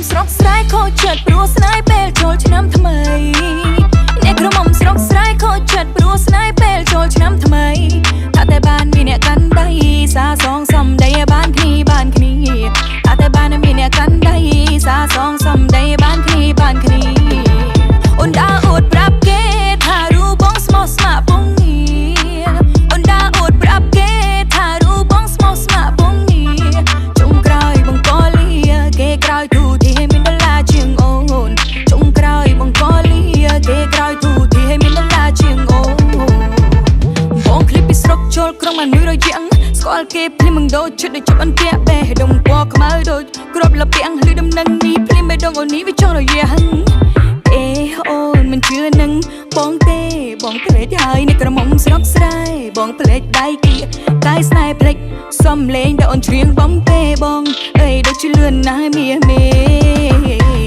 ស្រស់ស្រាយខូចចិត្តព្រោះស្នេហ៍ពេលចូលឆ្នាំថ្មីអ្នកក្រមុំស្រស់ស្រាយខូចចិត្តព្រោះស្នេហ៍ពេលចូលឆ្នាំថ្មីថាតែបានមានអ្នកកាន់ដៃសាសងសំដីបានគ្នាថាតែបានមានអ្នកកាន់ដៃសាសងសំដីបានគ្នាអូនដើរអួតប្រាប់គេថារូបបងស្មោះស្ម័គ្រពងងារអូនដើរអួតប្រាប់គេថារូបបងស្មោះស្ម័គ្រពងងារចុងក្រោយបងក៏លាគេក្រោយទូទីឲ្យមានដុល្លារជាងអូនចុងក្រោយបងក៏លាគេក្រោយទូទីឲ្យមានដុល្លារជាងអូនបងឃ្លីបពីស្រុកចូលក្រុងបាន100ជាងស្គាល់គេភ្លាមមិនដូចឈិតដូចជប់អន្ទាក់បេះដុំពណ៌ខ្មៅដូចគ្រាប់លពាំងឬដំណឹងនេះភ្លាមបេះដូងអូននេះវាចង់រយាំងអូនមិនជឿនឹងបងទេបងភ្លេចហើយអ្នកក្រមុំស្រស់ស្រាយបងភ្លេចដៃគៀកាយស្នេហ៍ភ្លេចសំលេងដែលអូនច្រៀងបំពេបងអើយដូចជាលឿនណាស់មាសមេ